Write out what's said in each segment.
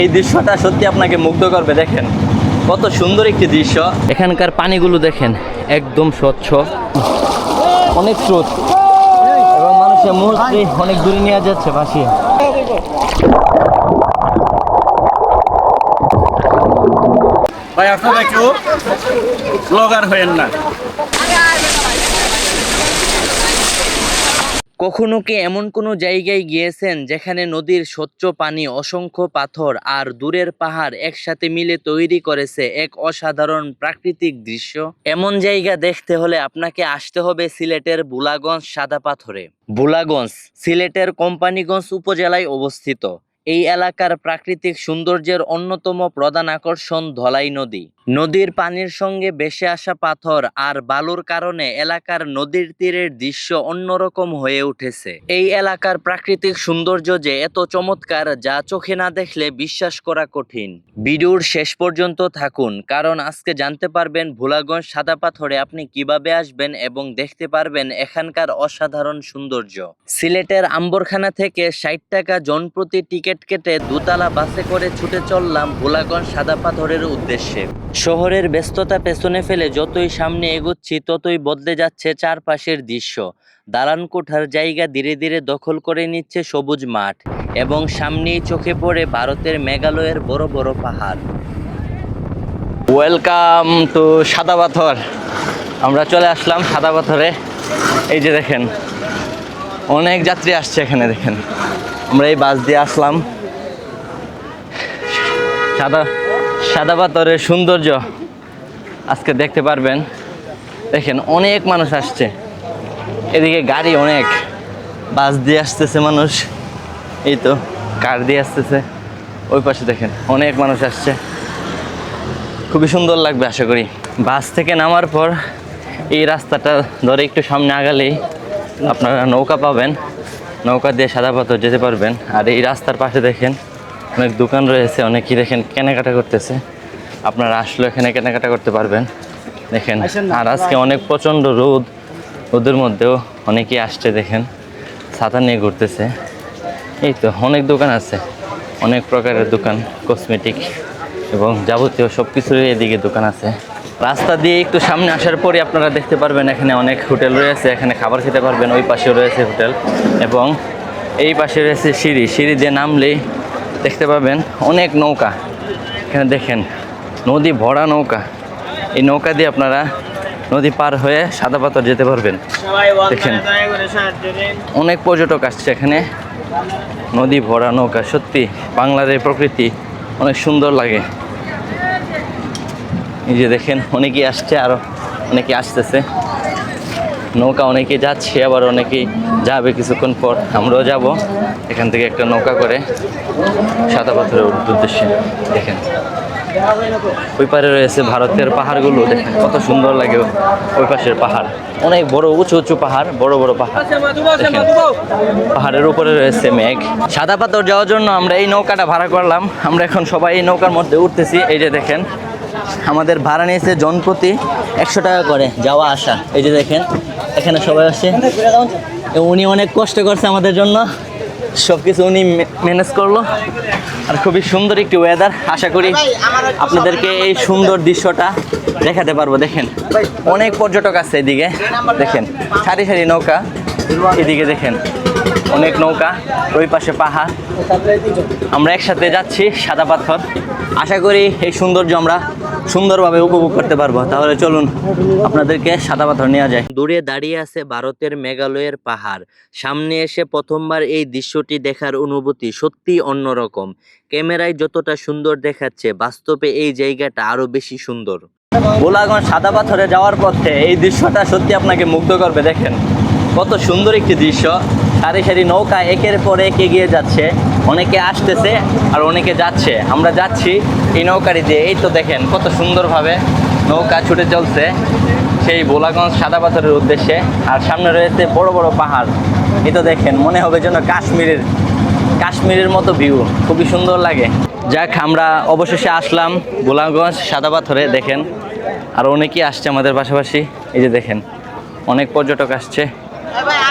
এই দৃশ্যটা সত্যি আপনাকে মুগ্ধ করবে। দেখেন কত সুন্দর একটি দৃশ্য। এখানকার পানিগুলো দেখেন একদম স্বচ্ছ, অনেক স্রোত এবং মানুষের মুহূর্তে অনেক দূরে নিয়ে যাচ্ছে ভাসিয়ে। ভাই আপনারা কেউ ব্লগার হয়েন না। কখনো কি এমন কোনো জায়গায় গিয়েছেন যেখানে নদীর স্বচ্ছ পানি, অসংখ্য পাথর আর দূরের পাহাড় একসাথে মিলে তৈরি করেছে এক অসাধারণ প্রাকৃতিক দৃশ্য? এমন জায়গা দেখতে হলে আপনাকে আসতে হবে সিলেটের বুলাগঞ্জ সাদা পাথরে। বুলাগঞ্জ সিলেটের কোম্পানীগঞ্জ উপজেলায় অবস্থিত। এই এলাকার প্রাকৃতিক সৌন্দর্যের অন্যতম প্রধান আকর্ষণ ধলাই নদী। নদীর পানির সঙ্গে ভেসে আসা পাথর আর বালুর কারণে এলাকার নদীর তীরের দৃশ্য অন্যরকম হয়ে উঠেছে। এই এলাকার প্রাকৃতিক সৌন্দর্য যে এত চমৎকার, যা চোখে না দেখলে বিশ্বাস করা কঠিন। ভিডিওর শেষ পর্যন্ত থাকুন, কারণ আজকে জানতে পারবেন ভোলাগঞ্জ সাদা পাথরে আপনি কিভাবে আসবেন এবং দেখতে পারবেন এখানকার অসাধারণ সৌন্দর্য। সিলেটের আম্বরখানা থেকে 60 টাকা জনপ্রতি টিকিট কেটে দোতলা বাসে করে ছুটে চললাম ভোলাগঞ্জ সাদা পাথরের উদ্দেশ্যে। শহরের ব্যস্ততা পেছনে ফেলে যতই সামনে এগোচ্ছি ততই বদলে যাচ্ছে চারপাশের দৃশ্য। দালান কোঠার জায়গা ধীরে ধীরে দখল করে নিচ্ছে সবুজ মাঠ এবং সামনেই চোখে পড়ে ভারতের মেঘালয়ের বড় বড় পাহাড়। ওয়েলকাম টু সাদা পাথর। আমরা চলে আসলাম সাদা পাথরে। এই যে দেখেন অনেক যাত্রী আসছে এখানে। দেখেন আমরা এই বাস দিয়ে আসলাম। সাদা পাথরের সৌন্দর্য আজকে দেখতে পারবেন। দেখেন অনেক মানুষ আসছে, এদিকে গাড়ি অনেক, বাস দিয়ে আসতেছে মানুষ, এই তো কার দিয়ে আসতেছে। ওই পাশে দেখেন অনেক মানুষ আসছে, খুবই সুন্দর লাগবে আশা করি। বাস থেকে নামার পর এই রাস্তাটা ধরে একটু সামনে আগালেই আপনারা নৌকা পাবেন, নৌকা দিয়ে সাদা পাথর যেতে পারবেন। আর এই রাস্তার পাশে দেখেন অনেক দোকান রয়েছে, অনেকেই দেখেন কেনাকাটা করতেছে। আপনারা আসলে এখানে কেনাকাটা করতে পারবেন। দেখেন আর আজকে অনেক প্রচণ্ড রোদ, রোদের মধ্যেও অনেকেই আসছে। দেখেন ছাতা নিয়ে ঘুরতেছে। এই তো অনেক দোকান আছে, অনেক প্রকারের দোকান, কসমেটিক এবং যাবতীয় সব কিছুরই এদিকে দোকান আছে। রাস্তা দিয়ে একটু সামনে আসার পরে আপনারা দেখতে পারবেন এখানে অনেক হোটেল রয়েছে, এখানে খাবার খেতে পারবেন। ওই পাশেও রয়েছে হোটেল এবং এই পাশে রয়েছে সিঁড়ি। সিঁড়ি দিয়ে নামলেই দেখতে পাবেন অনেক নৌকা। এখানে দেখেন নদী ভরা নৌকা। এই নৌকা দিয়ে আপনারা নদী পার হয়ে সাদা পাথর যেতে পারবেন। দেখেন অনেক পর্যটক আসছে এখানে, নদী ভরা নৌকা। সত্যি বাংলার এই প্রকৃতি অনেক সুন্দর লাগে। এই যে দেখেন অনেকেই আসছে, আরও অনেকে আসতেছে। নৌকা অনেকে যাচ্ছে, আবার অনেকেই যাবে কিছুক্ষণ পর। আমরাও যাব এখান থেকে একটা নৌকা করে সাদা পাথরের উদ্দেশ্যে। দেখেন ওই পারে রয়েছে ভারতের পাহাড়গুলো, দেখেন কত সুন্দর লাগে। ওই পাশের পাহাড় অনেক বড়, উঁচু উঁচু পাহাড়, বড় বড় পাহাড়। দেখেন পাহাড়ের উপরে রয়েছে মেঘ। সাদা পাথর যাওয়ার জন্য আমরা এই নৌকাটা ভাড়া করলাম। আমরা এখন সবাই এই নৌকার মধ্যে উঠতেছি। এই যে দেখেন আমাদের ভাড়া নিয়েছে জনপ্রতি 100 টাকা করে যাওয়া আসা। এই যে দেখেন এখানে সবাই আসছে, উনি অনেক কষ্ট করছে আমাদের জন্য, সব কিছু উনি ম্যানেজ করলো। আর খুবই সুন্দর একটি ওয়েদার। আশা করি আপনাদেরকে এই সুন্দর দৃশ্যটা দেখাতে পারবো। দেখেন অনেক পর্যটক আছে এদিকে, দেখেন সারি সারি নৌকা। এদিকে দেখেন অনেক নৌকা, ওই পাশে পাহাড়। আমরা একসাথে যাচ্ছি সাদা পাথর। আশা করি এই সৌন্দর্য আমরা সুন্দরভাবে উপভোগ করতে পারবো। তাহলে চলুন আপনাদেরকে সাদা পাথর নেওয়া যায়। দূরে দাঁড়িয়ে আছে ভারতের মেঘালয়ের পাহাড়। সামনে এসে প্রথমবার এই দৃশ্যটি দেখার অনুভূতি সত্যি অন্যরকম। ক্যামেরায় যতটা সুন্দর দেখাচ্ছে, বাস্তবে এই জায়গাটা আরো বেশি সুন্দর। ভোলাগঞ্জ সাদা পাথরে যাওয়ার পথে এই দৃশ্যটা সত্যি আপনাকে মুগ্ধ করবে। দেখেন কত সুন্দর একটি দৃশ্য। সারি সারি নৌকা একের পর এক এগিয়ে যাচ্ছে, অনেকে আসতেছে আর অনেকে যাচ্ছে। আমরা যাচ্ছি এই নৌকাটি দিয়ে। এই তো দেখেন কত সুন্দরভাবে নৌকা ছুটে চলছে সেই ভোলাগঞ্জ সাদা পাথরের উদ্দেশ্যে। আর সামনে রয়েছে বড় বড় পাহাড়। এই তো দেখেন মনে হবে যেন কাশ্মীরের মতো ভিউ, খুবই সুন্দর লাগে। যাক আমরা অবশেষে আসলাম ভোলাগঞ্জ সাদা পাথরে। দেখেন আর অনেকেই আসছে আমাদের পাশাপাশি। এই যে দেখেন অনেক পর্যটক আসছে।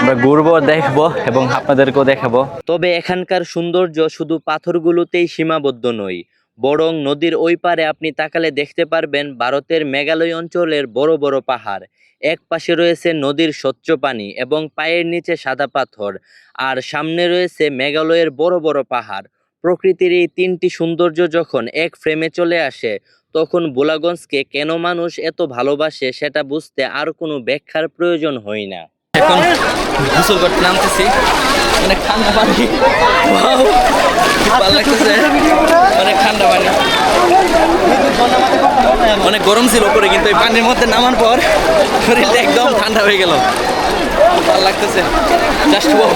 আমরা ঘুরবো, দেখবো এবং আপনাদেরকেও দেখাবো। তবে এখানকার সৌন্দর্য শুধু পাথরগুলোতেই সীমাবদ্ধ নয়, বরং নদীর ওই পারে আপনি তাকালে দেখতে পারবেন ভারতের মেঘালয় অঞ্চলের বড় বড় পাহাড়। এক পাশে রয়েছে নদীর স্বচ্ছ পানি এবং পায়ের নিচে সাদা পাথর, আর সামনে রয়েছে মেঘালয়ের বড় বড় পাহাড়। প্রকৃতির এই তিনটি সৌন্দর্য যখন এক ফ্রেমে চলে আসে, তখন ভোলাগঞ্জকে কেন মানুষ এত ভালোবাসে সেটা বুঝতে আর কোনো ব্যাখ্যার প্রয়োজন হয় না। এখন গোসল করতে নামতেছি, অনেক ঠান্ডা পানি, Wow! খুব ভালো লাগতেছে, অনেক ঠান্ডা পানি। অনেক গরম ছিল উপরে, কিন্তু এই পানির মধ্যে নামার পর শরীরটা একদম ঠান্ডা হয়ে গেল, খুব ভালো লাগতেছে, জাস্ট ওয়াও।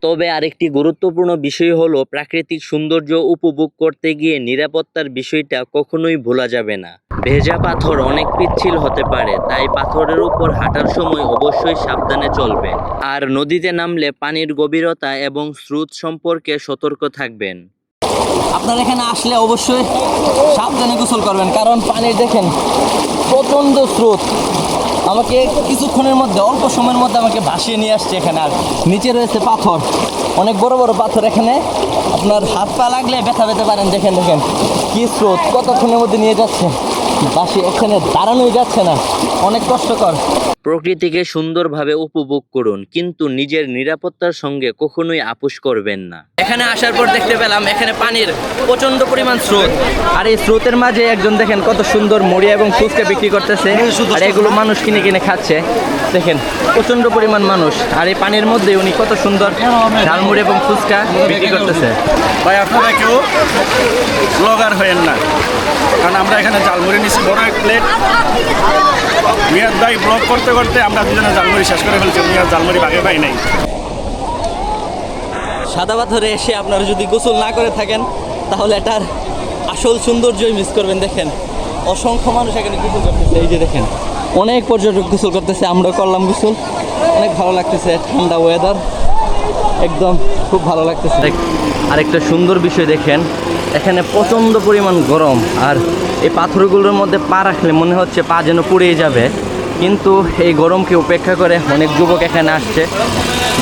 তবে আরেকটি গুরুত্বপূর্ণ বিষয় হলো প্রাকৃতিক সৌন্দর্য উপভোগ করতে গিয়ে নিরাপত্তার বিষয়টা কখনোই ভোলা যাবে না। ভেজা পাথর অনেক পিচ্ছিল হতে পারে, তাই পাথরের উপর হাঁটার সময় অবশ্যই সাবধানে চলবেন। আর নদীতে নামলে পানির গভীরতা এবং স্রোত সম্পর্কে সতর্ক থাকবেন। আপনারা এখানে আসলে অবশ্যই সাবধানে গোসল করবেন, কারণ পানির দেখেন প্রচণ্ড স্রোত। আমাকে কিছুক্ষণের মধ্যে, অল্প সময়ের মধ্যে আমাকে ভাসিয়ে নিয়ে আসছে এখানে। আর নিচে রয়েছে পাথর, অনেক বড় বড় পাথর। এখানে আপনার হাত পা লাগলে ব্যথা পেতে পারেন। দেখেন দেখেন কি স্রোত, কতক্ষণের মধ্যে নিয়ে যাচ্ছে, ভাসিয়ে এখানে দাঁড়ানোই যাচ্ছে না, অনেক কষ্টকর। প্রকৃতিকে সুন্দরভাবে উপভোগ করুন, কিন্তু নিজের নিরাপত্তার সঙ্গে কখনোই আপোষ করবেন না। এখানে আসার পর দেখতে পেলাম এখানে পানির প্রচন্ড পরিমাণ স্রোত, আর এই স্রোতের মাঝে একজন দেখেন কত সুন্দর মুড়ি এবং ফুচকা বিক্রি করতেছে, আর এগুলো মানুষ কিনে কিনে খাচ্ছে। দেখেন প্রচন্ড পরিমাণ মানুষ, আর এই পানির মধ্যে উনি কত সুন্দর ঝালমুড়ি এবং ফুচকা বিক্রি করতেছে। ভাই আপনারা কেউ ব্লগার হয়েন না, কারণ আমরা এখানে ঝালমুড়ি নিচ্ছি বড় এক প্লেট। মিয়াদ ভাই ব্লগ করতে করতে আমরা দুজনে ঝালমুড়ি শেষ করে ফেলছি, মিয়াদ ঝালমুড়ি ভাগে পাই নাই। সাদা পাথরে এসে আপনারা যদি গোসল না করে থাকেন, তাহলে এটার আসল সৌন্দর্যই মিস করবেন। দেখেন অসংখ্য মানুষ এখানে গোসল করতেছে, এই যে দেখেন অনেক পর্যটক গোসল করতেছে, আমরা করলাম গোসল, অনেক ভালো লাগতেছে, ঠান্ডা ওয়েদার, একদম খুব ভালো লাগতেছে। আরেকটা সুন্দর বিষয় দেখেন, এখানে প্রচণ্ড পরিমাণ গরম, আর এই পাথরগুলোর মধ্যে পা রাখলে মনে হচ্ছে পা যেন পুড়িয়ে যাবে, কিন্তু এই গরমকে উপেক্ষা করে অনেক যুবক এখানে আসছে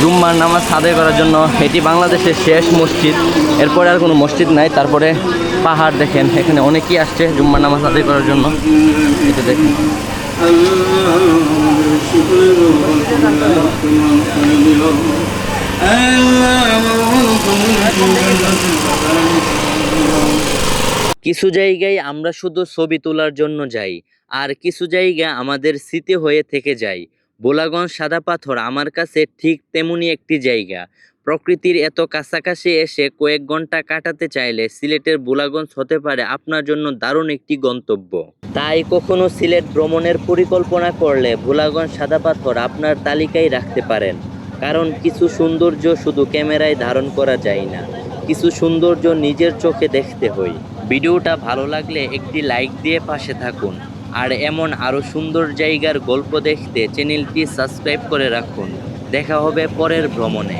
জুম্মার নামাজ আদায় করার জন্য। এটি বাংলাদেশের শেষ মসজিদ, এরপরে আর কোনো মসজিদ নাই। তারপরে পাহাড় দেখেন, এখানে অনেকেই আসছে জুম্মার নামাজ আদায় করার জন্য। এটা দেখেন কিছু জায়গায় আমরা শুধু ছবি তোলার জন্য যাই, আর কিছু জায়গা আমাদের স্মৃতি হয়ে থেকে যায়। ভোলাগঞ্জ সাদা পাথর আমার কাছে ঠিক তেমনি একটি জায়গা। প্রকৃতির এত কাছাকাছি এসে কয়েক ঘন্টা কাটাতে চাইলে সিলেটের ভোলাগঞ্জ হতে পারে আপনার জন্য দারুণ একটি গন্তব্য। তাই কখনো সিলেট ভ্রমণের পরিকল্পনা করলে ভোলাগঞ্জ সাদা পাথর আপনার তালিকায় রাখতে পারেন, কারণ কিছু সৌন্দর্য শুধু ক্যামেরায় ধারণ করা যায় না, কিছু সৌন্দর্য নিজের চোখে দেখতে হয়। ভিডিওটা ভালো লাগলে একটি লাইক দিয়ে পাশে থাকুন, আর এমন আরও সুন্দর জায়গার গল্প দেখতে চ্যানেলটি সাবস্ক্রাইব করে রাখুন। দেখা হবে পরের ভ্রমণে।